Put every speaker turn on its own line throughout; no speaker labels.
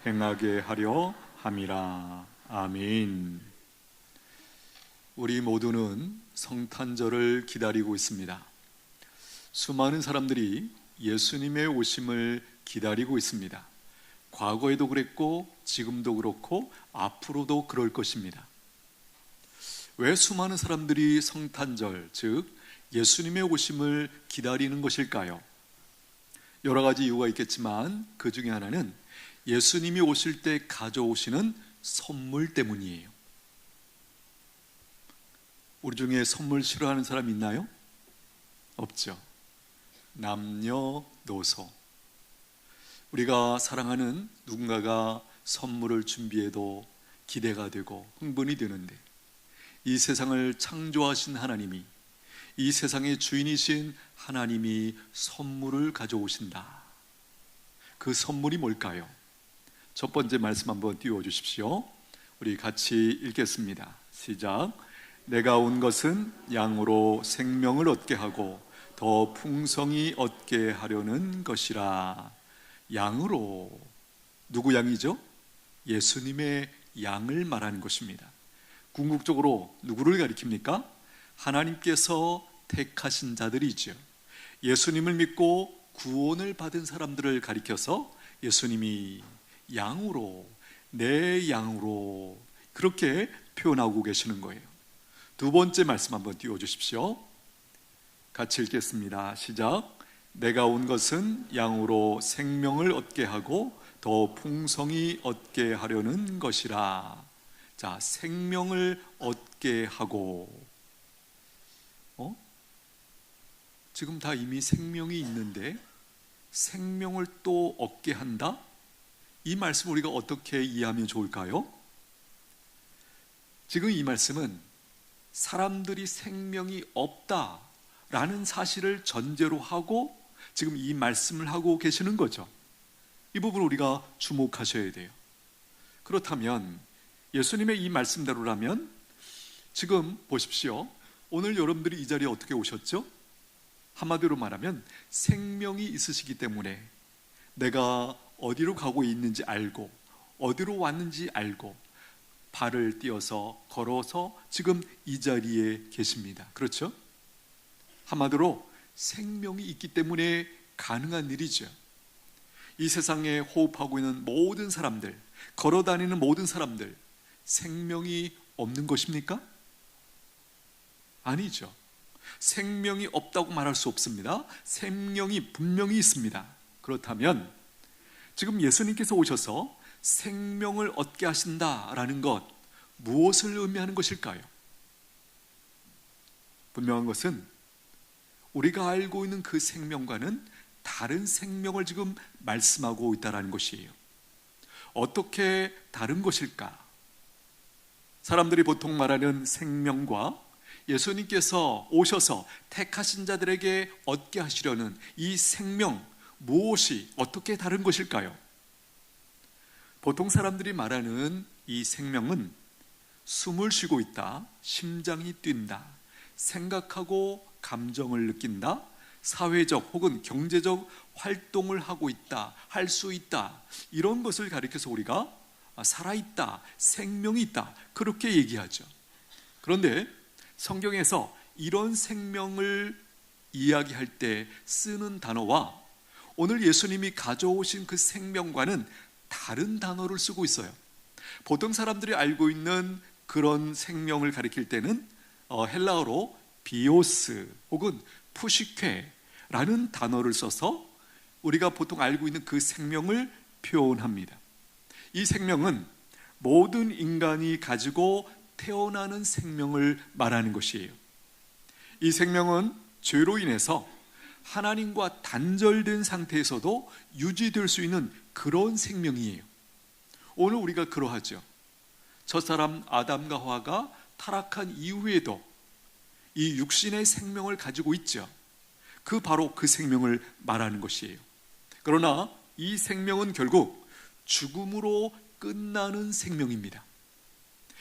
행하게 하려 함이라. 아멘. 우리 모두는 성탄절을 기다리고 있습니다. 수많은 사람들이 예수님의 오심을 기다리고 있습니다. 과거에도 그랬고 지금도 그렇고 앞으로도 그럴 것입니다. 왜 수많은 사람들이 성탄절, 즉 예수님의 오심을 기다리는 것일까요? 여러 가지 이유가 있겠지만 그 중에 하나는 예수님이 오실 때 가져오시는 선물 때문이에요. 우리 중에 선물 싫어하는 사람 있나요? 없죠. 남녀노소. 우리가 사랑하는 누군가가 선물을 준비해도 기대가 되고 흥분이 되는데, 이 세상을 창조하신 하나님이, 이 세상의 주인이신 하나님이 선물을 가져오신다. 그 선물이 뭘까요? 첫 번째 말씀 한번 띄워주십시오. 우리 같이 읽겠습니다. 시작. 내가 온 것은 양으로 생명을 얻게 하고 더 풍성히 얻게 하려는 것이라. 양으로, 누구 양이죠? 예수님의 양을 말하는 것입니다. 궁극적으로 누구를 가리킵니까? 하나님께서 택하신 자들이죠. 예수님을 믿고 구원을 받은 사람들을 가리켜서 예수님이 양으로, 내 양으로, 그렇게 표현하고 계시는 거예요. 두 번째 말씀 한번 띄워주십시오. 같이 읽겠습니다. 시작. 내가 온 것은 양으로 생명을 얻게 하고 더 풍성히 얻게 하려는 것이라. 자, 생명을 얻게 하고, 지금 다 이미 생명이 있는데 생명을 또 얻게 한다? 이 말씀 우리가 어떻게 이해하면 좋을까요? 지금 이 말씀은 사람들이 생명이 없다라는 사실을 전제로 하고 지금 이 말씀을 하고 계시는 거죠. 이 부분 우리가 주목하셔야 돼요. 그렇다면 예수님의 이 말씀대로라면 지금 보십시오. 오늘 여러분들이 이 자리에 어떻게 오셨죠? 한마디로 말하면 생명이 있으시기 때문에 내가 어디로 가고 있는지 알고 어디로 왔는지 알고 발을 띄어서 걸어서 지금 이 자리에 계십니다. 그렇죠? 한마디로 생명이 있기 때문에 가능한 일이죠. 이 세상에 호흡하고 있는 모든 사람들, 걸어다니는 모든 사람들, 생명이 없는 것입니까? 아니죠. 생명이 없다고 말할 수 없습니다. 생명이 분명히 있습니다. 그렇다면 지금 예수님께서 오셔서 생명을 얻게 하신다라는 것, 무엇을 의미하는 것일까요? 분명한 것은 우리가 알고 있는 그 생명과는 다른 생명을 지금 말씀하고 있다는 것이에요. 어떻게 다른 것일까? 사람들이 보통 말하는 생명과 예수님께서 오셔서 택하신 자들에게 얻게 하시려는 이 생명, 무엇이 어떻게 다른 것일까요? 보통 사람들이 말하는 이 생명은 숨을 쉬고 있다, 심장이 뛴다, 생각하고 감정을 느낀다, 사회적 혹은 경제적 활동을 하고 있다, 할 수 있다, 이런 것을 가리켜서 우리가 살아있다, 생명이 있다, 그렇게 얘기하죠. 그런데 성경에서 이런 생명을 이야기할 때 쓰는 단어와 오늘 예수님이 가져오신 그 생명과는 다른 단어를 쓰고 있어요. 보통 사람들이 알고 있는 그런 생명을 가리킬 때는 헬라어로 비오스 혹은 푸시케라는 단어를 써서 우리가 보통 알고 있는 그 생명을 표현합니다. 이 생명은 모든 인간이 가지고 태어나는 생명을 말하는 것이에요. 이 생명은 죄로 인해서 하나님과 단절된 상태에서도 유지될 수 있는 그런 생명이에요. 오늘 우리가 그러하죠. 첫사람 아담과 하와가 타락한 이후에도 이 육신의 생명을 가지고 있죠. 바로 그 생명을 말하는 것이에요. 그러나 이 생명은 결국 죽음으로 끝나는 생명입니다.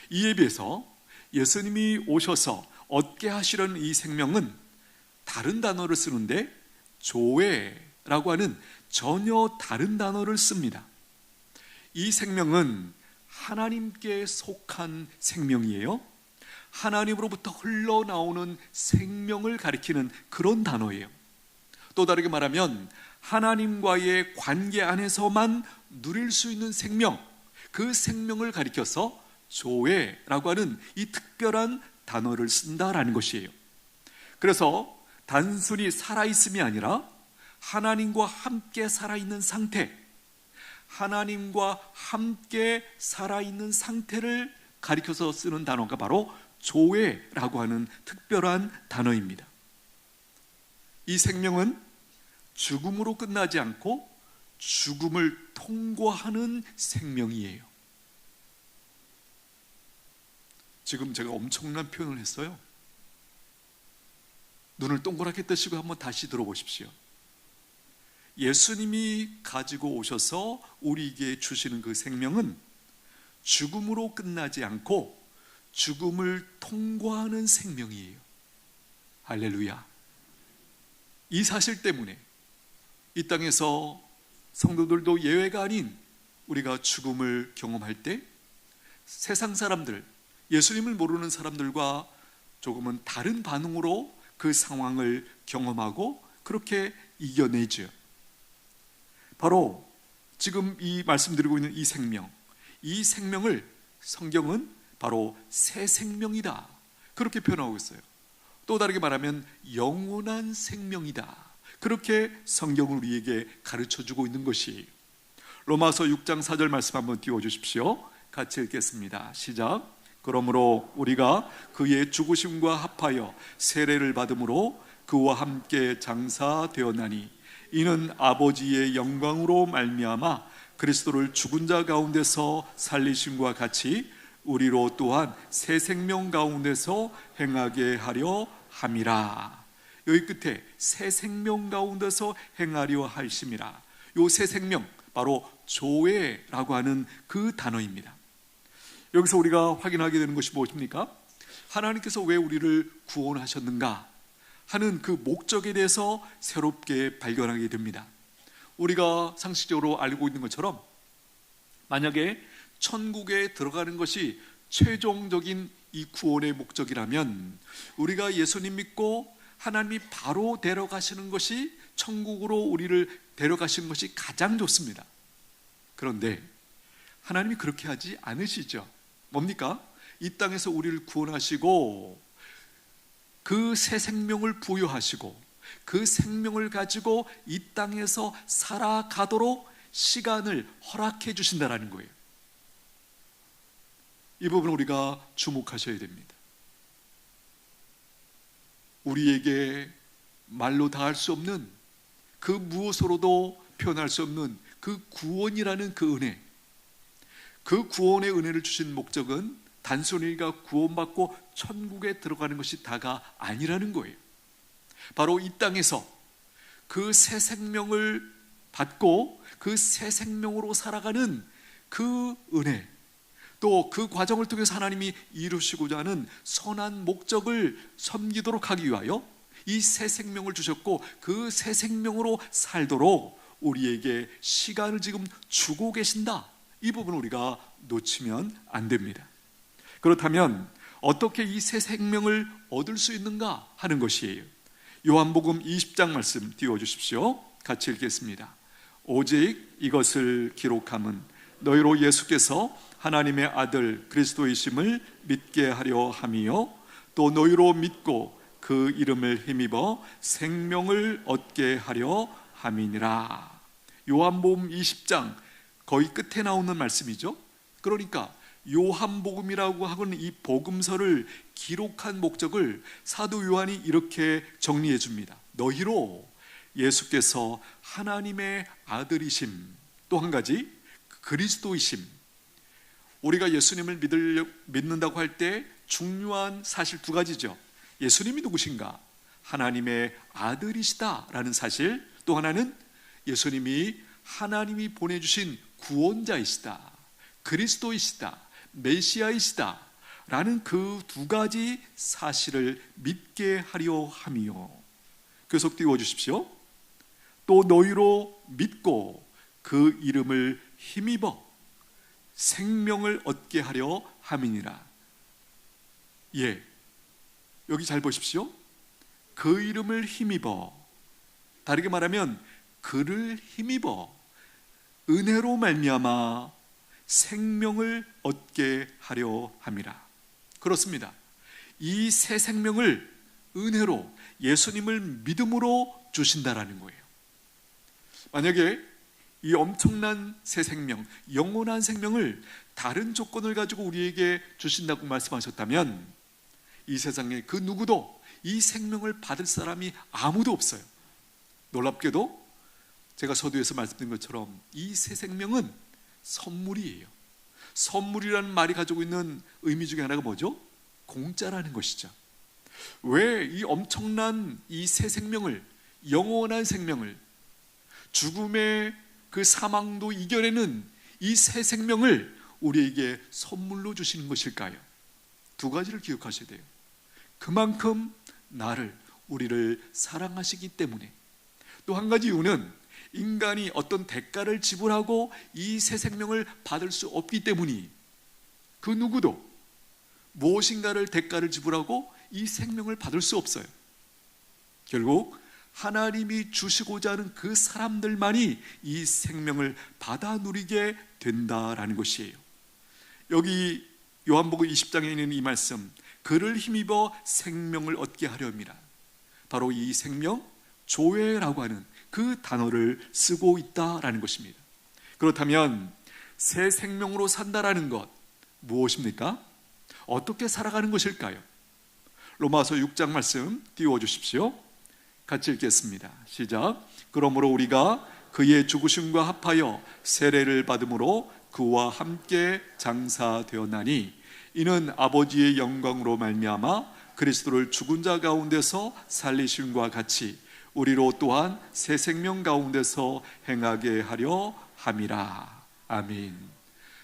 이에 비해서 예수님이 오셔서 얻게 하시려는 이 생명은 다른 단어를 쓰는데 조회라고 하는 전혀 다른 단어를 씁니다. 이 생명은 하나님께 속한 생명이에요. 하나님으로부터 흘러나오는 생명을 가리키는 그런 단어예요. 또 다르게 말하면 하나님과의 관계 안에서만 누릴 수 있는 생명, 그 생명을 가리켜서 조회라고 하는 이 특별한 단어를 쓴다라는 것이에요. 그래서 단순히 살아있음이 아니라 하나님과 함께 살아있는 상태, 하나님과 함께 살아있는 상태를 가리켜서 쓰는 단어가 바로 조회라고 하는 특별한 단어입니다. 이 생명은 죽음으로 끝나지 않고 죽음을 통과하는 생명이에요. 지금 제가 엄청난 표현을 했어요. 눈을 동그랗게 뜨시고 한번 다시 들어보십시오. 예수님이 가지고 오셔서 우리에게 주시는 그 생명은 죽음으로 끝나지 않고 죽음을 통과하는 생명이에요. 할렐루야. 이 사실 때문에 이 땅에서 성도들도 예외가 아닌 우리가 죽음을 경험할 때 세상 사람들, 예수님을 모르는 사람들과 조금은 다른 반응으로 그 상황을 경험하고 그렇게 이겨내죠. 바로 지금 이 말씀드리고 있는 이 생명을 성경은 바로 새 생명이다, 그렇게 표현하고 있어요. 또 다르게 말하면 영원한 생명이다, 그렇게 성경은 우리에게 가르쳐주고 있는 것이에요. 로마서 6장 4절 말씀 한번 띄워주십시오. 같이 읽겠습니다. 시작. 그러므로 우리가 그의 죽으심과 합하여 세례를 받음으로 그와 함께 장사되었나니 이는 아버지의 영광으로 말미암아 그리스도를 죽은 자 가운데서 살리심과 같이 우리로 또한 새 생명 가운데서 행하게 하려 함이라. 여기 끝에 새 생명 가운데서 행하려 하심이라. 요 새 생명, 바로 조회라고 하는 그 단어입니다. 여기서 우리가 확인하게 되는 것이 무엇입니까? 하나님께서 왜 우리를 구원하셨는가 하는 그 목적에 대해서 새롭게 발견하게 됩니다. 우리가 상식적으로 알고 있는 것처럼 만약에 천국에 들어가는 것이 최종적인 이 구원의 목적이라면 우리가 예수님 믿고 하나님이 바로 데려가시는 것이, 천국으로 우리를 데려가시는 것이 가장 좋습니다. 그런데 하나님이 그렇게 하지 않으시죠. 뭡니까? 이 땅에서 우리를 구원하시고 그 새 생명을 부여하시고 그 생명을 가지고 이 땅에서 살아가도록 시간을 허락해 주신다는 거예요. 이 부분을 우리가 주목하셔야 됩니다. 우리에게 말로 다 할 수 없는, 그 무엇으로도 표현할 수 없는 그 구원이라는 그 은혜, 그 구원의 은혜를 주신 목적은 단순히 우리가 구원받고 천국에 들어가는 것이 다가 아니라는 거예요. 바로 이 땅에서 그 새 생명을 받고 그 새 생명으로 살아가는 그 은혜, 또 그 과정을 통해서 하나님이 이루시고자 하는 선한 목적을 섬기도록 하기 위하여 이 새 생명을 주셨고 그 새 생명으로 살도록 우리에게 시간을 지금 주고 계신다. 이 부분을 우리가 놓치면 안 됩니다. 그렇다면 어떻게 이 새 생명을 얻을 수 있는가 하는 것이에요. 요한복음 20장 말씀 띄워주십시오. 같이 읽겠습니다. 오직 이것을 기록함은 너희로 예수께서 하나님의 아들 그리스도이심을 믿게 하려 함이요 또 너희로 믿고 그 이름을 힘입어 생명을 얻게 하려 함이니라. 요한복음 20장 거의 끝에 나오는 말씀이죠. 그러니까 요한복음이라고 하는 이 복음서를 기록한 목적을 사도 요한이 이렇게 정리해 줍니다. 너희로 예수께서 하나님의 아들이심, 또 한 가지 그리스도이심. 우리가 예수님을 믿는다고 할 때 중요한 사실 두 가지죠. 예수님이 누구신가? 하나님의 아들이시다라는 사실, 또 하나는 예수님이 하나님이 보내주신 구원자이시다, 그리스도이시다, 메시아이시다 라는 그 두 가지 사실을 믿게 하려 함이요. 계속 띄워주십시오. 또 너희로 믿고 그 이름을 힘입어. 생명을 얻게 하려 함이니라. 예, 여기 잘 보십시오. 그 이름을 힘입어, 다르게 말하면 그를 힘입어 은혜로 말미암아 생명을 얻게 하려 함이라. 그렇습니다. 이 새 생명을 은혜로, 예수님을 믿음으로 주신다라는 거예요. 만약에 이 엄청난 새 생명, 영원한 생명을 다른 조건을 가지고 우리에게 주신다고 말씀하셨다면 이 세상에 그 누구도 이 생명을 받을 사람이 아무도 없어요. 놀랍게도 제가 서두에서 말씀드린 것처럼 이 새 생명은 선물이에요. 선물이라는 말이 가지고 있는 의미 중에 하나가 뭐죠? 공짜라는 것이죠. 왜 이 엄청난 이 새 생명을, 영원한 생명을, 죽음의 그 사망도 이겨내는 이 새 생명을 우리에게 선물로 주시는 것일까요? 두 가지를 기억하셔야 돼요. 그만큼 나를, 우리를 사랑하시기 때문에. 또 한 가지 이유는 인간이 어떤 대가를 지불하고 이 새 생명을 받을 수 없기 때문이, 그 누구도 무엇인가를 대가를 지불하고 이 생명을 받을 수 없어요. 결국 하나님이 주시고자 하는 그 사람들만이 이 생명을 받아 누리게 된다라는 것이에요. 여기 요한복음 20장에 있는 이 말씀, 그를 힘입어 생명을 얻게 하려 함이라. 바로 이 생명, 조회라고 하는 그 단어를 쓰고 있다라는 것입니다. 그렇다면 새 생명으로 산다라는 것 무엇입니까? 어떻게 살아가는 것일까요? 로마서 6장 말씀 띄워주십시오. 같이 읽겠습니다. 시작. 그러므로 우리가 그의 죽으심과 합하여 세례를 받음으로 그와 함께 장사되었나니 이는 아버지의 영광으로 말미암아 그리스도를 죽은 자 가운데서 살리심과 같이 우리로 또한 새 생명 가운데서 행하게 하려 함이라. 아멘.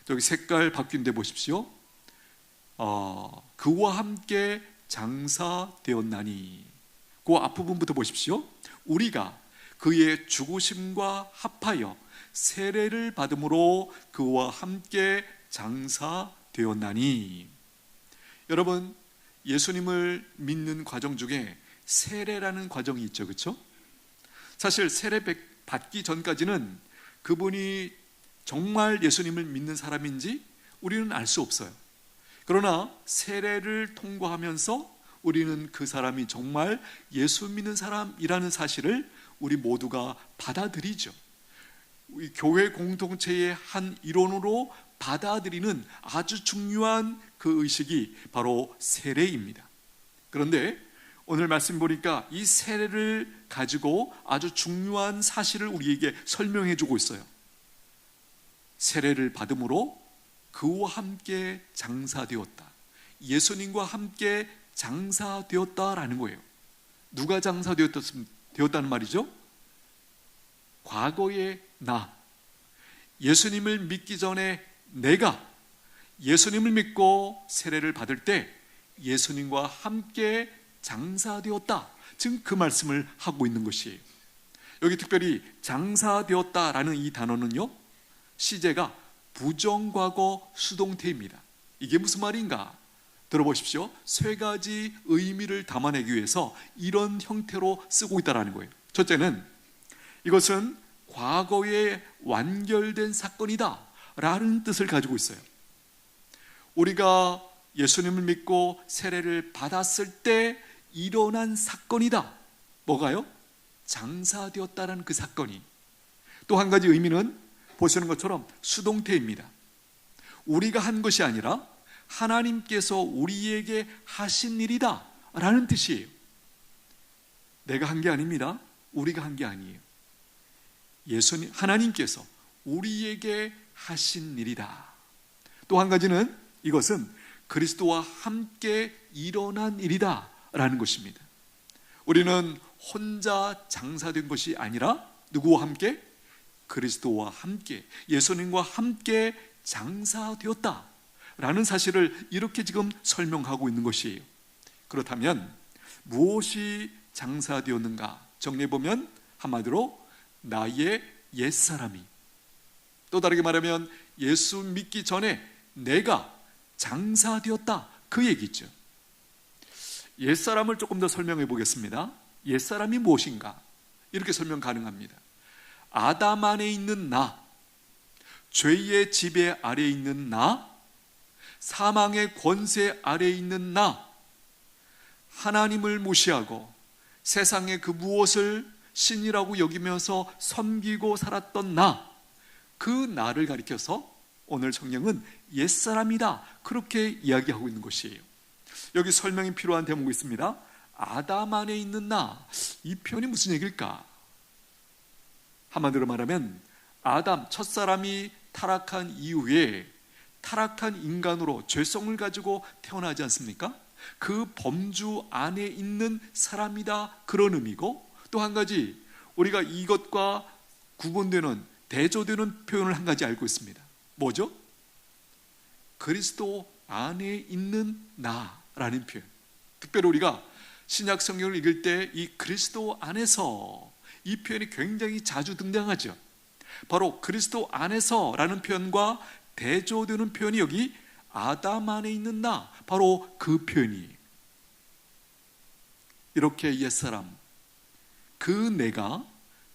저기 색깔 바뀐 데 보십시오. 그와 함께 장사되었나니, 그 앞부분부터 보십시오. 우리가 그의 죽으심과 합하여 세례를 받음으로 그와 함께 장사되었나니. 여러분, 예수님을 믿는 과정 중에 세례라는 과정이 있죠, 그렇죠? 사실 세례 받기 전까지는 그분이 정말 예수님을 믿는 사람인지 우리는 알 수 없어요. 그러나 세례를 통과하면서 우리는 그 사람이 정말 예수 믿는 사람이라는 사실을 우리 모두가 받아들이죠. 우리 교회 공동체의 한 일원으로 받아들이는 아주 중요한 그 의식이 바로 세례입니다. 그런데 오늘 말씀 보니까 이 세례를 가지고 아주 중요한 사실을 우리에게 설명해 주고 있어요. 세례를 받음으로 그와 함께 장사되었다. 예수님과 함께 장사되었다라는 거예요. 누가 장사되었다는 말이죠? 과거의 나, 예수님을 믿기 전에 내가 예수님을 믿고 세례를 받을 때 예수님과 함께 장사되었다. 지금 그 말씀을 하고 있는 것이에요. 여기 특별히 장사되었다라는 이 단어는요, 시제가 부정과거 수동태입니다. 이게 무슨 말인가? 들어보십시오. 세 가지 의미를 담아내기 위해서 이런 형태로 쓰고 있다는 거예요. 첫째는 이것은 과거에 완결된 사건이다 라는 뜻을 가지고 있어요. 우리가 예수님을 믿고 세례를 받았을 때 일어난 사건이다. 뭐가요? 장사되었다는 그 사건이. 또 한 가지 의미는 보시는 것처럼 수동태입니다. 우리가 한 것이 아니라 하나님께서 우리에게 하신 일이다 라는 뜻이에요. 내가 한 게 아닙니다. 우리가 한 게 아니에요. 예수님, 하나님께서 우리에게 하신 일이다. 또 한 가지는 이것은 그리스도와 함께 일어난 일이다 라는 것입니다. 우리는 혼자 장사된 것이 아니라 누구와 함께? 그리스도와 함께, 예수님과 함께 장사되었다 라는 사실을 이렇게 지금 설명하고 있는 것이에요. 그렇다면 무엇이 장사되었는가? 정리해보면 한마디로 나의 옛사람이, 또 다르게 말하면 예수 믿기 전에 내가 장사되었다, 그 얘기죠. 옛사람을 조금 더 설명해 보겠습니다. 옛사람이 무엇인가? 이렇게 설명 가능합니다. 아담 안에 있는 나, 죄의 지배 아래에 있는 나, 사망의 권세 아래에 있는 나, 하나님을 무시하고 세상의 그 무엇을 신이라고 여기면서 섬기고 살았던 나, 그 나를 가리켜서 오늘 성경은 옛사람이다, 그렇게 이야기하고 있는 것이에요. 여기 설명이 필요한 대목이 있습니다. 아담 안에 있는 나, 이 표현이 무슨 얘기일까? 한마디로 말하면 아담, 첫사람이 타락한 이후에 타락한 인간으로 죄성을 가지고 태어나지 않습니까? 그 범주 안에 있는 사람이다, 그런 의미고, 또 한 가지 우리가 이것과 구분되는, 대조되는 표현을 한 가지 알고 있습니다. 뭐죠? 그리스도 안에 있는 나라는 표현. 특별히 우리가 신약 성경을 읽을 때 이 그리스도 안에서, 이 표현이 굉장히 자주 등장하죠. 바로 그리스도 안에서라는 표현과 대조되는 표현이 여기 아담 안에 있는 나, 바로 그 표현이에요. 이렇게 옛사람, 그 내가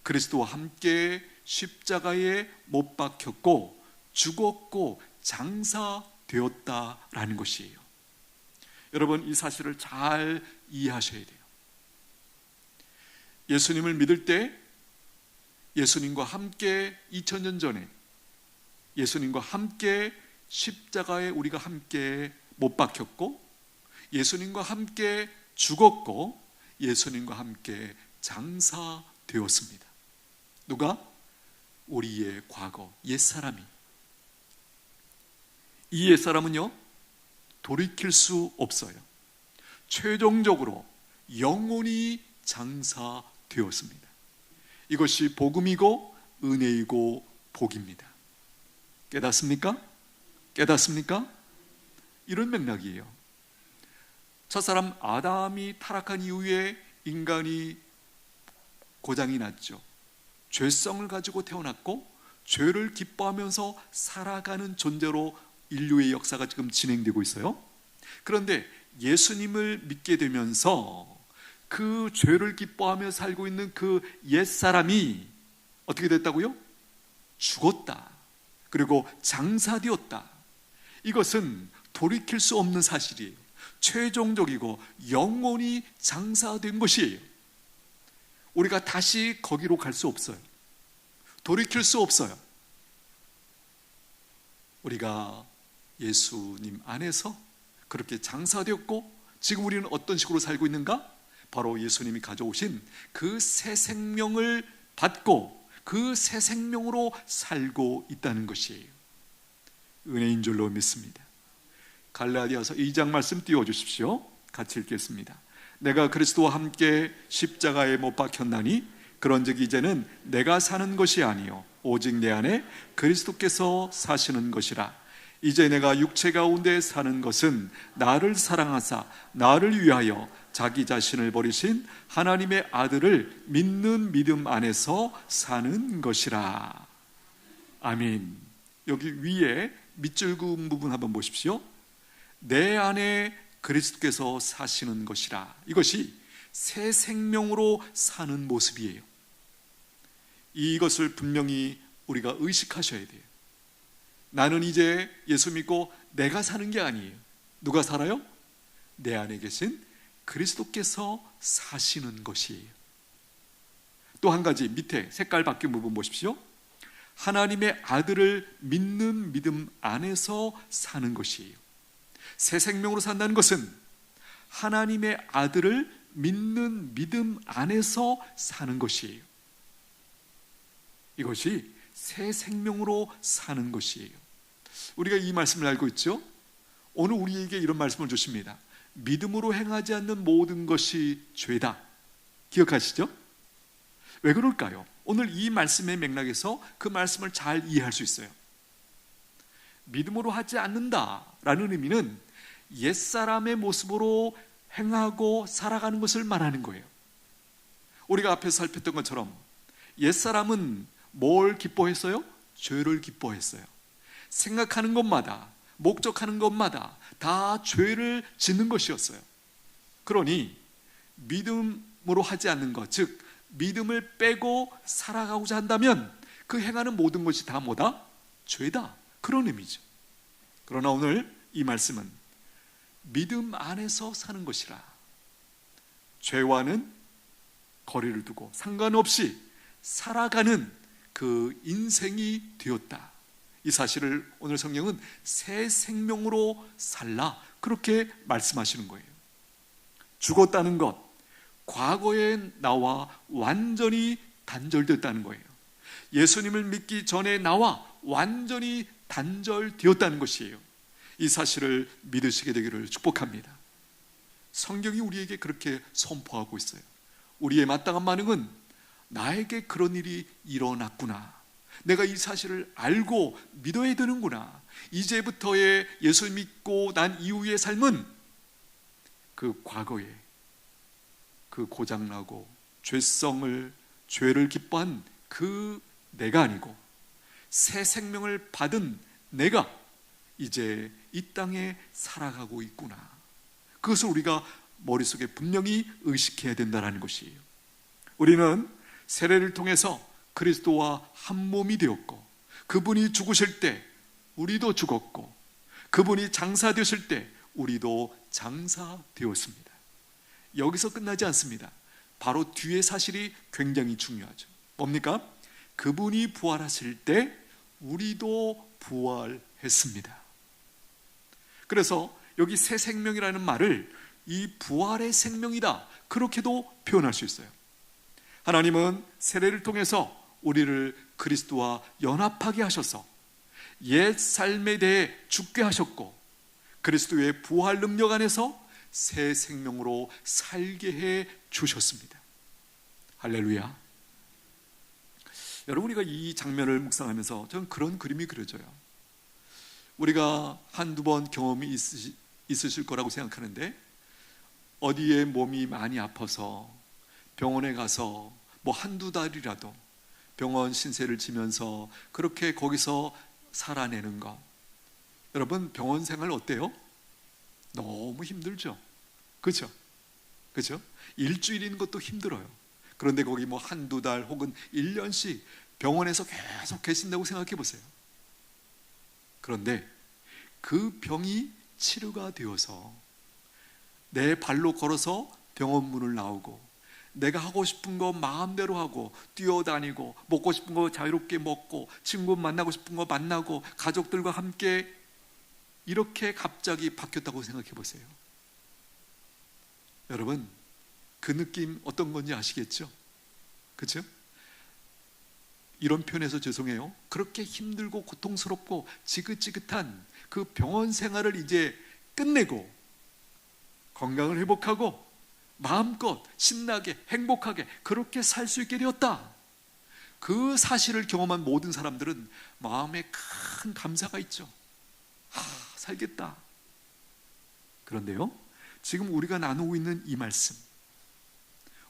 그리스도와 함께 십자가에 못 박혔고 죽었고 장사되었다라는 것이에요. 여러분, 이 사실을 잘 이해하셔야 돼요. 예수님을 믿을 때 예수님과 함께 2000년 전에 예수님과 함께 십자가에 우리가 함께 못 박혔고, 예수님과 함께 죽었고, 예수님과 함께 장사되었습니다. 누가? 우리의 과거 옛사람이. 이 옛사람은요, 돌이킬 수 없어요. 최종적으로 영원히 장사되었습니다. 이것이 복음이고 은혜이고 복입니다. 깨닫습니까? 깨닫습니까? 이런 맥락이에요. 첫사람 아담이 타락한 이후에 인간이 고장이 났죠. 죄성을 가지고 태어났고 죄를 기뻐하면서 살아가는 존재로 인류의 역사가 지금 진행되고 있어요. 그런데 예수님을 믿게 되면서 그 죄를 기뻐하며 살고 있는 그 옛사람이 어떻게 됐다고요? 죽었다. 그리고 장사되었다. 이것은 돌이킬 수 없는 사실이에요. 최종적이고 영원히 장사된 것이에요. 우리가 다시 거기로 갈 수 없어요. 돌이킬 수 없어요. 우리가 예수님 안에서 그렇게 장사되었고, 지금 우리는 어떤 식으로 살고 있는가? 바로 예수님이 가져오신 그 새 생명을 받고 그 새 생명으로 살고 있다는 것이에요. 은혜인 줄로 믿습니다. 갈라디아서 2장 말씀 띄워주십시오. 같이 읽겠습니다. 내가 그리스도와 함께 십자가에 못 박혔나니 그런즉 이제는 내가 사는 것이 아니요 오직 내 안에 그리스도께서 사시는 것이라. 이제 내가 육체 가운데 사는 것은 나를 사랑하사 나를 위하여 자기 자신을 버리신 하나님의 아들을 믿는 믿음 안에서 사는 것이라. 아멘. 여기 위에 밑줄 그은 부분 한번 보십시오. 내 안에 그리스도께서 사시는 것이라. 이것이 새 생명으로 사는 모습이에요. 이것을 분명히 우리가 의식하셔야 돼요. 나는 이제 예수 믿고 내가 사는 게 아니에요. 누가 살아요? 내 안에 계신 그리스도께서 사시는 것이에요. 또 한 가지 밑에 색깔 바뀐 부분 보십시오. 하나님의 아들을 믿는 믿음 안에서 사는 것이에요. 새 생명으로 산다는 것은 하나님의 아들을 믿는 믿음 안에서 사는 것이에요. 이것이 새 생명으로 사는 것이에요. 우리가 이 말씀을 알고 있죠? 오늘 우리에게 이런 말씀을 주십니다. 믿음으로 행하지 않는 모든 것이 죄다. 기억하시죠? 왜 그럴까요? 오늘 이 말씀의 맥락에서 그 말씀을 잘 이해할 수 있어요. 믿음으로 하지 않는다라는 의미는 옛사람의 모습으로 행하고 살아가는 것을 말하는 거예요. 우리가 앞에서 살폈던 것처럼 옛사람은 뭘 기뻐했어요? 죄를 기뻐했어요. 생각하는 것마다, 목적하는 것마다 다 죄를 짓는 것이었어요. 그러니 믿음으로 하지 않는 것, 즉 믿음을 빼고 살아가고자 한다면 그 행하는 모든 것이 다 뭐다? 죄다. 그런 의미죠. 그러나 오늘 이 말씀은 믿음 안에서 사는 것이라, 죄와는 거리를 두고 상관없이 살아가는 그 인생이 되었다. 이 사실을 오늘 성경은 새 생명으로 살라, 그렇게 말씀하시는 거예요. 죽었다는 것, 과거의 나와 완전히 단절됐다는 거예요. 예수님을 믿기 전에 나와 완전히 단절되었다는 것이에요. 이 사실을 믿으시게 되기를 축복합니다. 성경이 우리에게 그렇게 선포하고 있어요. 우리의 마땅한 반응은 나에게 그런 일이 일어났구나, 내가 이 사실을 알고 믿어야 되는구나, 이제부터의 예수 믿고 난 이후의 삶은 그 과거에 그 고장나고 죄를 기뻐한 그 내가 아니고 새 생명을 받은 내가 이제 이 땅에 살아가고 있구나, 그것을 우리가 머릿속에 분명히 의식해야 된다는 것이에요. 우리는 세례를 통해서 그리스도와 한 몸이 되었고, 그분이 죽으실 때 우리도 죽었고, 그분이 장사되실 때 우리도 장사되었습니다. 여기서 끝나지 않습니다. 바로 뒤의 사실이 굉장히 중요하죠. 뭡니까? 그분이 부활하실 때 우리도 부활했습니다. 그래서 여기 새 생명이라는 말을 이 부활의 생명이다, 그렇게도 표현할 수 있어요. 하나님은 세례를 통해서 우리를 그리스도와 연합하게 하셔서 옛 삶에 대해 죽게 하셨고, 그리스도의 부활 능력 안에서 새 생명으로 살게 해 주셨습니다. 할렐루야. 여러분, 우리가 이 장면을 묵상하면서 저는 그런 그림이 그려져요. 우리가 한두 번 경험이 있으실 거라고 생각하는데, 어디에 몸이 많이 아파서 병원에 가서 뭐 한두 달이라도 병원 신세를 지면서 그렇게 거기서 살아내는 것, 여러분 병원 생활 어때요? 너무 힘들죠. 그렇죠? 그렇죠? 일주일인 것도 힘들어요. 그런데 거기 뭐 한두 달 혹은 1년씩 병원에서 계속 계신다고 생각해 보세요. 그런데 그 병이 치료가 되어서 내 발로 걸어서 병원 문을 나오고, 내가 하고 싶은 거 마음대로 하고, 뛰어다니고, 먹고 싶은 거 자유롭게 먹고, 친구 만나고 싶은 거 만나고, 가족들과 함께 이렇게 갑자기 바뀌었다고 생각해 보세요. 여러분, 그 느낌 어떤 건지 아시겠죠? 그렇죠? 이런 표현에서 죄송해요. 그렇게 힘들고 고통스럽고 지긋지긋한 그 병원 생활을 이제 끝내고 건강을 회복하고 마음껏 신나게 행복하게 그렇게 살 수 있게 되었다. 그 사실을 경험한 모든 사람들은 마음에 큰 감사가 있죠. 살겠다. 그런데요, 지금 우리가 나누고 있는 이 말씀,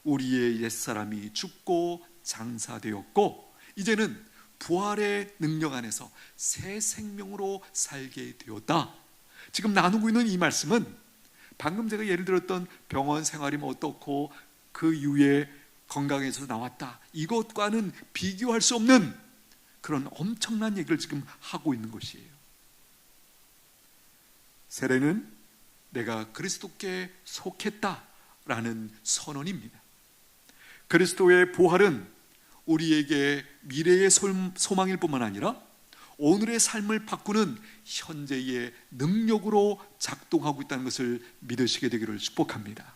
우리의 옛사람이 죽고 장사되었고 이제는 부활의 능력 안에서 새 생명으로 살게 되었다. 지금 나누고 있는 이 말씀은 방금 제가 예를 들었던 병원 생활이 뭐 어떻고 그 이후에 건강에서 나왔다, 이것과는 비교할 수 없는 그런 엄청난 얘기를 지금 하고 있는 것이에요. 세례는 내가 그리스도께 속했다라는 선언입니다. 그리스도의 부활은 우리에게 미래의 소망일 뿐만 아니라 오늘의 삶을 바꾸는 현재의 능력으로 작동하고 있다는 것을 믿으시게 되기를 축복합니다.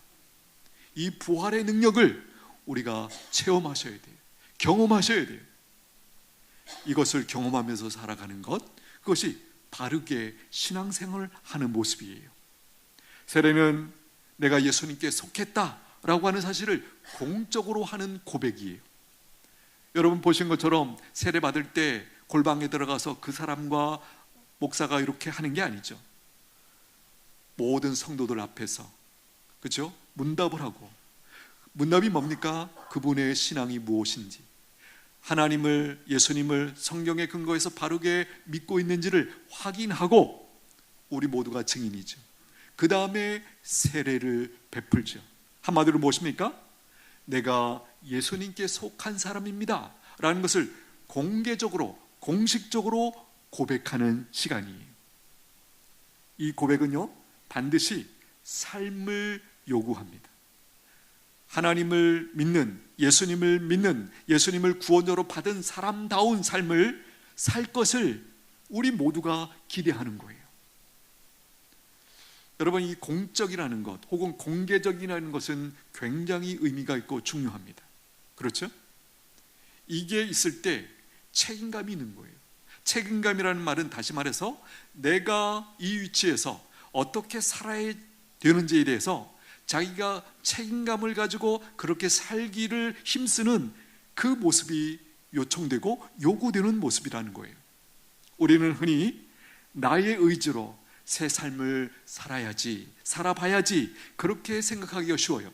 이 부활의 능력을 우리가 체험하셔야 돼요. 경험하셔야 돼요. 이것을 경험하면서 살아가는 것, 그것이 바르게 신앙생활을 하는 모습이에요. 세례는 내가 예수님께 속했다라고 하는 사실을 공적으로 하는 고백이에요. 여러분 보신 것처럼 세례 받을 때 골방에 들어가서 그 사람과 목사가 이렇게 하는 게 아니죠. 모든 성도들 앞에서, 그렇죠? 문답을 하고, 문답이 뭡니까? 그분의 신앙이 무엇인지, 하나님을, 예수님을 성경의 근거에서 바르게 믿고 있는지를 확인하고 우리 모두가 증인이죠. 그 다음에 세례를 베풀죠. 한마디로 무엇입니까? 내가 예수님께 속한 사람입니다 라는 것을 공개적으로, 공식적으로 고백하는 시간이에요. 이 고백은요, 반드시 삶을 요구합니다. 하나님을 믿는, 예수님을 믿는, 예수님을 구원자로 받은 사람다운 삶을 살 것을 우리 모두가 기대하는 거예요. 여러분, 이 공적이라는 것 혹은 공개적이라는 것은 굉장히 의미가 있고 중요합니다. 그렇죠? 이게 있을 때 책임감이 있는 거예요. 책임감이라는 말은 다시 말해서 내가 이 위치에서 어떻게 살아야 되는지에 대해서 자기가 책임감을 가지고 그렇게 살기를 힘쓰는 그 모습이 요청되고 요구되는 모습이라는 거예요. 우리는 흔히 나의 의지로 새 삶을 살아야지, 살아봐야지 그렇게 생각하기가 쉬워요.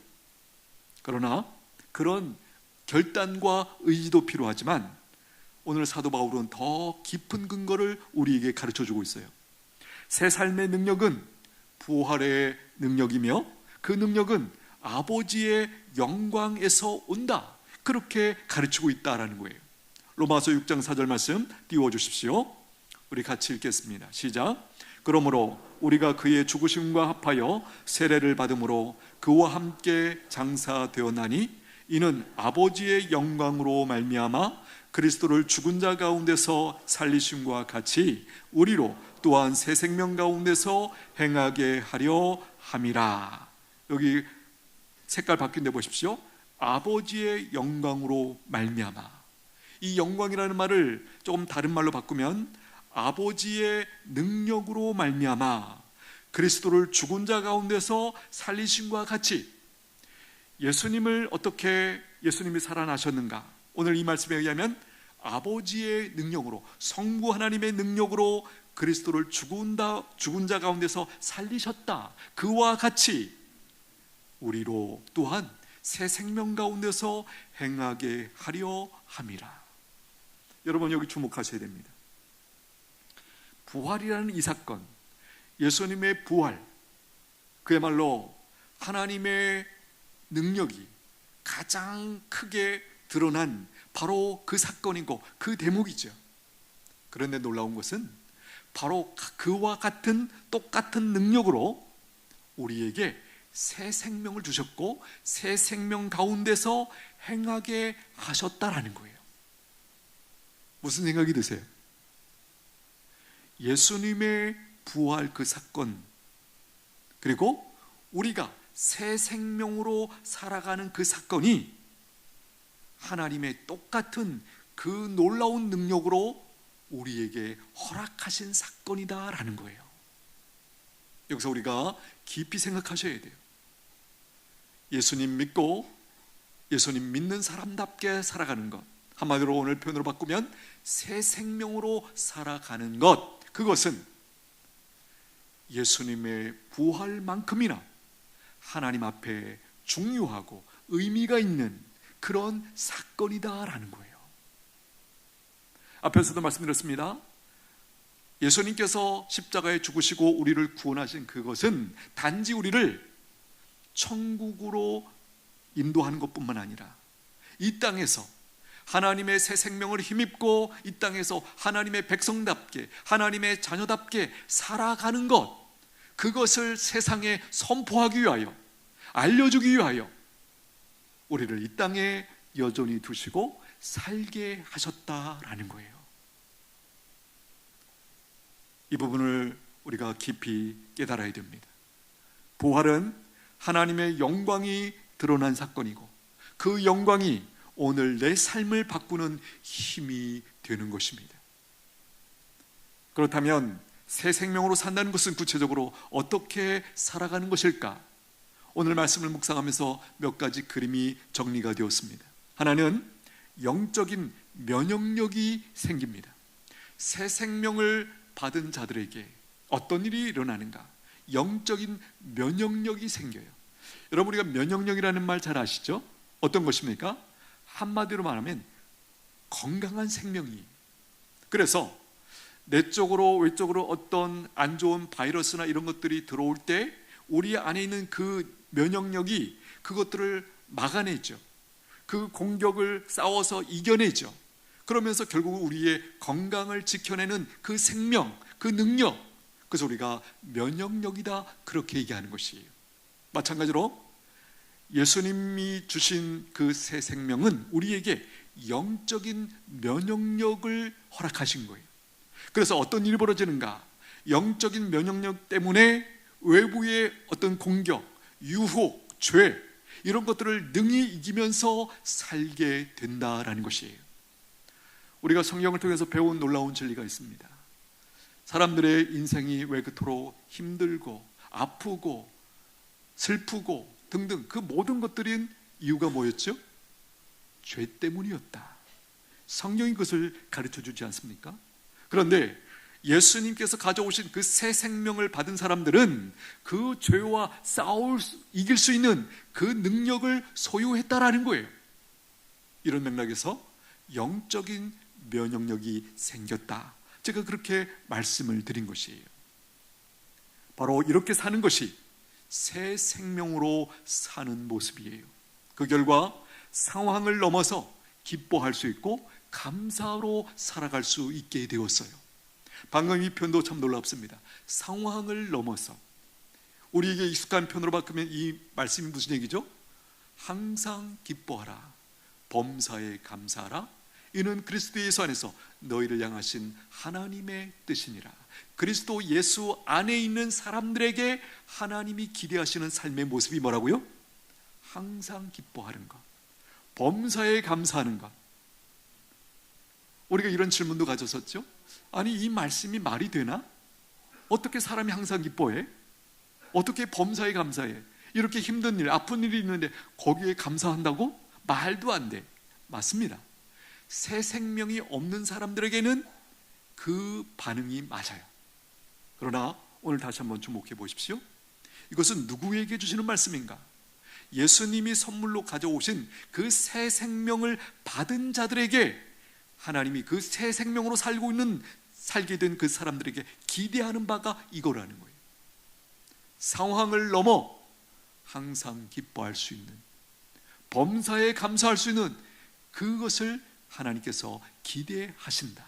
그러나 그런 결단과 의지도 필요하지만 오늘 사도 바울은 더 깊은 근거를 우리에게 가르쳐주고 있어요. 새 삶의 능력은 부활의 능력이며 그 능력은 아버지의 영광에서 온다, 그렇게 가르치고 있다라는 거예요. 로마서 6장 4절 말씀 띄워주십시오. 우리 같이 읽겠습니다. 시작. 그러므로 우리가 그의 죽으심과 합하여 세례를 받음으로 그와 함께 장사되었나니 이는 아버지의 영광으로 말미암아 그리스도를 죽은 자 가운데서 살리심과 같이 우리로 또한 새 생명 가운데서 행하게 하려 함이라. 여기 색깔 바뀐 데 보십시오. 아버지의 영광으로 말미암아. 이 영광이라는 말을 조금 다른 말로 바꾸면 아버지의 능력으로 말미암아 그리스도를 죽은 자 가운데서 살리심과 같이, 예수님을 어떻게 예수님이 살아나셨는가? 오늘 이 말씀에 의하면 아버지의 능력으로, 성부 하나님의 능력으로 그리스도를 죽은 자 가운데서 살리셨다. 그와 같이 우리로 또한 새 생명 가운데서 행하게 하려 함이라. 여러분, 여기 주목하셔야 됩니다. 부활이라는 이 사건, 예수님의 부활, 그야말로 하나님의 능력이 가장 크게 드러난 바로 그 사건이고 그 대목이죠. 그런데 놀라운 것은 바로 그와 같은 똑같은 능력으로 우리에게 새 생명을 주셨고 새 생명 가운데서 행하게 하셨다라는 거예요. 무슨 생각이 드세요? 예수님의 부활 그 사건, 그리고 우리가 새 생명으로 살아가는 그 사건이 하나님의 똑같은 그 놀라운 능력으로 우리에게 허락하신 사건이다라는 거예요. 여기서 우리가 깊이 생각하셔야 돼요. 예수님 믿고 예수님 믿는 사람답게 살아가는 것, 한마디로 오늘 표현으로 바꾸면 새 생명으로 살아가는 것, 그것은 예수님의 부활만큼이나 하나님 앞에 중요하고 의미가 있는 그런 사건이다라는 거예요. 앞에서도 말씀드렸습니다. 예수님께서 십자가에 죽으시고 우리를 구원하신 그것은 단지 우리를 천국으로 인도하는 것뿐만 아니라 이 땅에서 하나님의 새 생명을 힘입고 이 땅에서 하나님의 백성답게, 하나님의 자녀답게 살아가는 것, 그것을 세상에 선포하기 위하여, 알려주기 위하여 우리를 이 땅에 여전히 두시고 살게 하셨다라는 거예요. 이 부분을 우리가 깊이 깨달아야 됩니다. 부활은 하나님의 영광이 드러난 사건이고 그 영광이 오늘 내 삶을 바꾸는 힘이 되는 것입니다. 그렇다면 새 생명으로 산다는 것은 구체적으로 어떻게 살아가는 것일까? 오늘 말씀을 묵상하면서 몇 가지 그림이 정리가 되었습니다. 하나는 영적인 면역력이 생깁니다. 새 생명을 받은 자들에게 어떤 일이 일어나는가? 영적인 면역력이 생겨요. 여러분, 우리가 면역력이라는 말 잘 아시죠? 어떤 것입니까? 한마디로 말하면 건강한 생명이. 그래서 내 쪽으로 외쪽으로 어떤 안 좋은 바이러스나 이런 것들이 들어올 때 우리 안에 있는 그 면역력이 그것들을 막아내죠. 그 공격을 싸워서 이겨내죠. 그러면서 결국 우리의 건강을 지켜내는 그 생명, 그 능력, 그래서 우리가 면역력이다 그렇게 얘기하는 것이에요. 마찬가지로 예수님이 주신 그 새 생명은 우리에게 영적인 면역력을 허락하신 거예요. 그래서 어떤 일이 벌어지는가? 영적인 면역력 때문에 외부의 어떤 공격, 유혹, 죄 이런 것들을 능히 이기면서 살게 된다라는 것이에요. 우리가 성경을 통해서 배운 놀라운 진리가 있습니다. 사람들의 인생이 왜 그토록 힘들고 아프고 슬프고 등등 그 모든 것들인 이유가 뭐였죠? 죄 때문이었다. 성경이 그것을 가르쳐주지 않습니까? 그런데 예수님께서 가져오신 그 새 생명을 받은 사람들은 그 죄와 이길 수 있는 그 능력을 소유했다라는 거예요. 이런 맥락에서 영적인 면역력이 생겼다. 제가 그렇게 말씀을 드린 것이에요. 바로 이렇게 사는 것이 새 생명으로 사는 모습이에요. 그 결과 상황을 넘어서 기뻐할 수 있고 감사로 살아갈 수 있게 되었어요. 방금 이 표현도 참 놀랍습니다. 상황을 넘어서. 우리에게 익숙한 표현으로 바꾸면 이 말씀이 무슨 얘기죠? 항상 기뻐하라, 범사에 감사하라, 이는 그리스도 예수 안에서 너희를 향하신 하나님의 뜻이니라. 그리스도 예수 안에 있는 사람들에게 하나님이 기대하시는 삶의 모습이 뭐라고요? 항상 기뻐하는 것, 범사에 감사하는 것. 우리가 이런 질문도 가졌었죠. 아니, 이 말씀이 말이 되나? 어떻게 사람이 항상 기뻐해? 어떻게 범사에 감사해? 이렇게 힘든 일, 아픈 일이 있는데 거기에 감사한다고? 말도 안 돼. 맞습니다. 새 생명이 없는 사람들에게는 그 반응이 맞아요. 그러나 오늘 다시 한번 주목해 보십시오. 이것은 누구에게 주시는 말씀인가? 예수님이 선물로 가져오신 그 새 생명을 받은 자들에게 하나님이 그 새 생명으로 살게 된 그 사람들에게 기대하는 바가 이거라는 거예요. 상황을 넘어 항상 기뻐할 수 있는, 범사에 감사할 수 있는 그것을 하나님께서 기대하신다.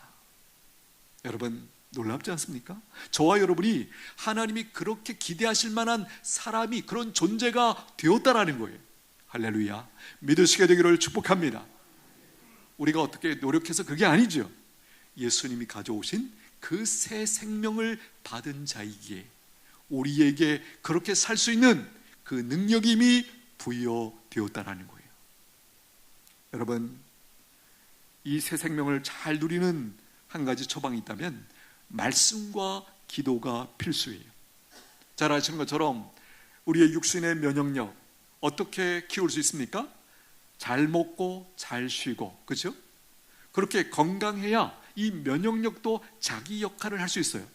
여러분 놀랍지 않습니까? 저와 여러분이 하나님이 그렇게 기대하실 만한 사람이, 그런 존재가 되었다라는 거예요. 할렐루야. 믿으시게 되기를 축복합니다. 우리가 어떻게 노력해서 그게 아니죠. 예수님이 가져오신 그 새 생명을 받은 자이기에 우리에게 그렇게 살 수 있는 그 능력이 이미 부여되었다라는 거예요. 여러분, 이 새 생명을 잘 누리는 한 가지 처방이 있다면 말씀과 기도가 필수예요. 잘 아시는 것처럼 우리의 육신의 면역력 어떻게 키울 수 있습니까? 잘 먹고 잘 쉬고, 그렇죠? 그렇게 건강해야 이 면역력도 자기 역할을 할 수 있어요.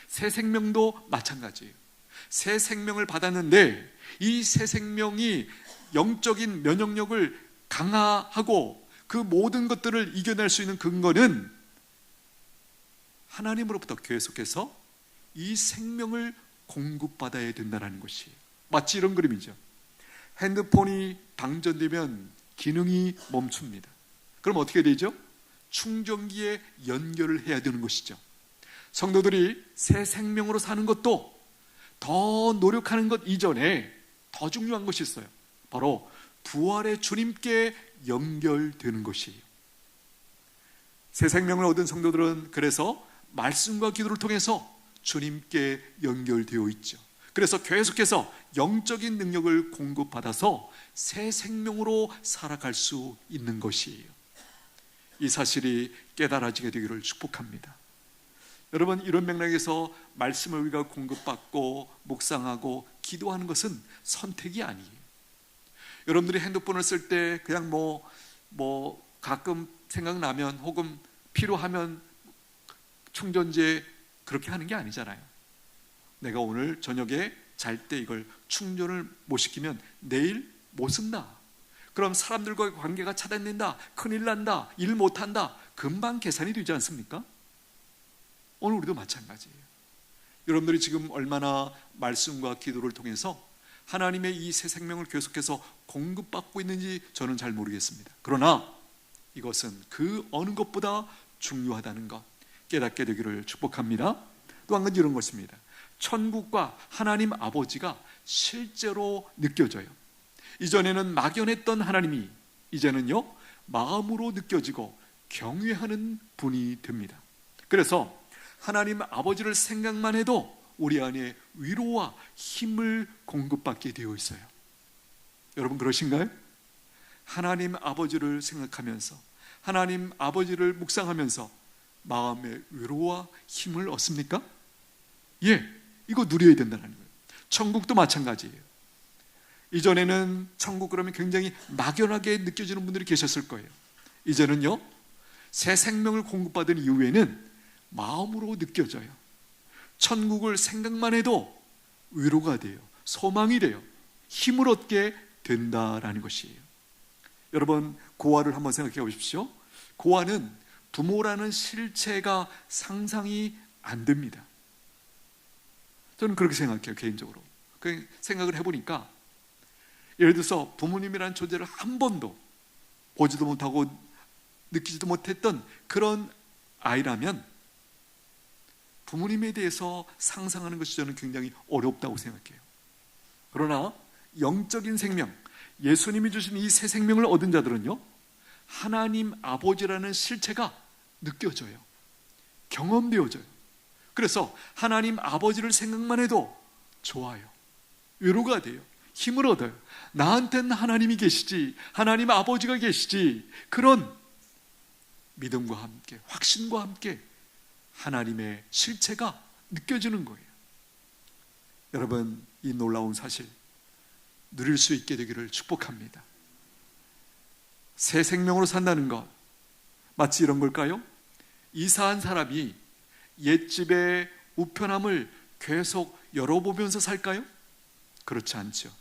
새 생명도 마찬가지예요. 새 생명을 받았는데 이 새 생명이 영적인 면역력을 강화하고 그 모든 것들을 이겨낼 수 있는 근거는 하나님으로부터 계속해서 이 생명을 공급받아야 된다는 것이에요. 마치 이런 그림이죠. 핸드폰이 방전되면 기능이 멈춥니다. 그럼 어떻게 되죠? 충전기에 연결을 해야 되는 것이죠. 성도들이 새 생명으로 사는 것도 더 노력하는 것 이전에 더 중요한 것이 있어요. 바로 부활의 주님께 연결되는 것이에요. 새 생명을 얻은 성도들은 그래서 말씀과 기도를 통해서 주님께 연결되어 있죠. 그래서 계속해서 영적인 능력을 공급받아서 새 생명으로 살아갈 수 있는 것이에요. 이 사실이 깨달아지게 되기를 축복합니다. 여러분, 이런 맥락에서 말씀을 우리가 공급받고 묵상하고 기도하는 것은 선택이 아니에요. 여러분들이 핸드폰을 쓸 때 그냥 가끔 생각나면 혹은 필요하면 충전지에 그렇게 하는 게 아니잖아요. 내가 오늘 저녁에 잘 때 이걸 충전을 못 시키면 내일 못 쓴다. 그럼 사람들과의 관계가 차단된다, 큰일 난다, 일 못한다, 금방 계산이 되지 않습니까? 오늘 우리도 마찬가지예요. 여러분들이 지금 얼마나 말씀과 기도를 통해서 하나님의 이 새 생명을 계속해서 공급받고 있는지 저는 잘 모르겠습니다. 그러나 이것은 그 어느 것보다 중요하다는 것 깨닫게 되기를 축복합니다. 또 한 가지 이런 것입니다. 천국과 하나님 아버지가 실제로 느껴져요. 이전에는 막연했던 하나님이 이제는요 마음으로 느껴지고 경외하는 분이 됩니다. 그래서 하나님 아버지를 생각만 해도 우리 안에 위로와 힘을 공급받게 되어 있어요. 여러분 그러신가요? 하나님 아버지를 생각하면서 하나님 아버지를 묵상하면서 마음의 위로와 힘을 얻습니까? 예, 이거 누려야 된다는 거예요. 천국도 마찬가지예요. 이전에는 천국 그러면 굉장히 막연하게 느껴지는 분들이 계셨을 거예요. 이제는요 새 생명을 공급받은 이후에는 마음으로 느껴져요. 천국을 생각만 해도 위로가 돼요. 소망이 돼요. 힘을 얻게 된다라는 것이에요. 여러분 고아를 한번 생각해 보십시오. 고아는 부모라는 실체가 상상이 안 됩니다. 저는 그렇게 생각해요. 개인적으로 그 생각을 해보니까 예를 들어서 부모님이라는 존재를 한 번도 보지도 못하고 느끼지도 못했던 그런 아이라면 부모님에 대해서 상상하는 것이 저는 굉장히 어렵다고 생각해요. 그러나 영적인 생명, 예수님이 주신 이 새 생명을 얻은 자들은요 하나님 아버지라는 실체가 느껴져요. 경험되어져요. 그래서 하나님 아버지를 생각만 해도 좋아요. 위로가 돼요. 힘을 얻어요. 나한테는 하나님이 계시지, 하나님 아버지가 계시지, 그런 믿음과 함께 확신과 함께 하나님의 실체가 느껴지는 거예요. 여러분 이 놀라운 사실 누릴 수 있게 되기를 축복합니다. 새 생명으로 산다는 것 마치 이런 걸까요? 이사한 사람이 옛집의 우편함을 계속 열어보면서 살까요? 그렇지 않죠.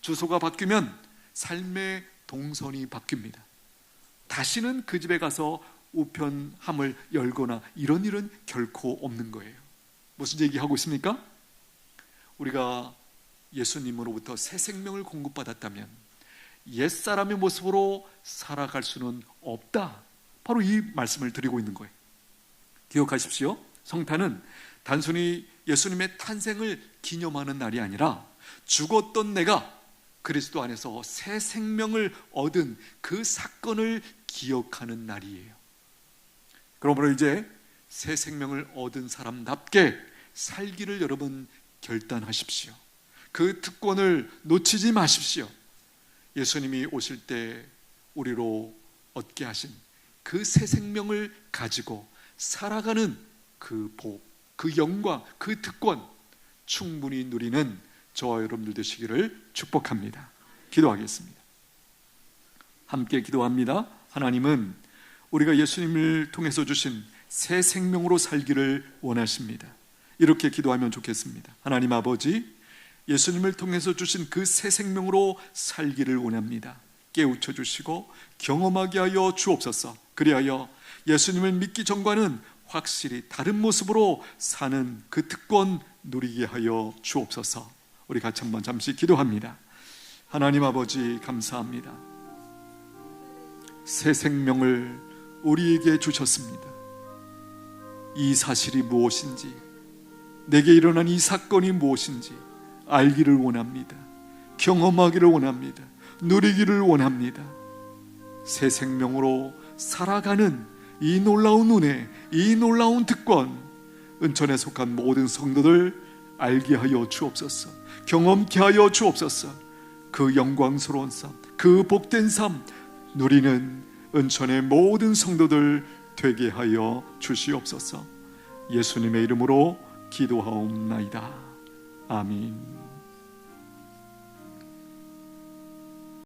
주소가 바뀌면 삶의 동선이 바뀝니다. 다시는 그 집에 가서 우편함을 열거나 이런 일은 결코 없는 거예요. 무슨 얘기하고 있습니까? 우리가 예수님으로부터 새 생명을 공급받았다면 옛사람의 모습으로 살아갈 수는 없다. 바로 이 말씀을 드리고 있는 거예요. 기억하십시오. 성탄은 단순히 예수님의 탄생을 기념하는 날이 아니라 죽었던 내가 그리스도 안에서 새 생명을 얻은 그 사건을 기억하는 날이에요. 그러므로 이제 새 생명을 얻은 사람답게 살기를 여러분 결단하십시오. 그 특권을 놓치지 마십시오. 예수님이 오실 때 우리로 얻게 하신 그 새 생명을 가지고 살아가는 그 복, 그 영광, 그 특권 충분히 누리는 저와 여러분들 되시기를 축복합니다. 기도하겠습니다. 함께 기도합니다. 하나님은 우리가 예수님을 통해서 주신 새 생명으로 살기를 원하십니다. 이렇게 기도하면 좋겠습니다. 하나님 아버지, 예수님을 통해서 주신 그 새 생명으로 살기를 원합니다. 깨우쳐 주시고 경험하게 하여 주옵소서. 그리하여 예수님을 믿기 전과는 확실히 다른 모습으로 사는 그 특권 누리게 하여 주옵소서. 우리 같이 한번 잠시 기도합니다. 하나님 아버지 감사합니다. 새 생명을 우리에게 주셨습니다. 이 사실이 무엇인지, 내게 일어난 이 사건이 무엇인지 알기를 원합니다. 경험하기를 원합니다. 누리기를 원합니다. 새 생명으로 살아가는 이 놀라운 은혜, 이 놀라운 특권, 은천에 속한 모든 성도들 알게 하여 주옵소서. 경험케 하여 주옵소서. 그 영광스러운 삶, 그 복된 삶 누리는 은천의 모든 성도들 되게 하여 주시옵소서. 예수님의 이름으로 기도하옵나이다. 아멘.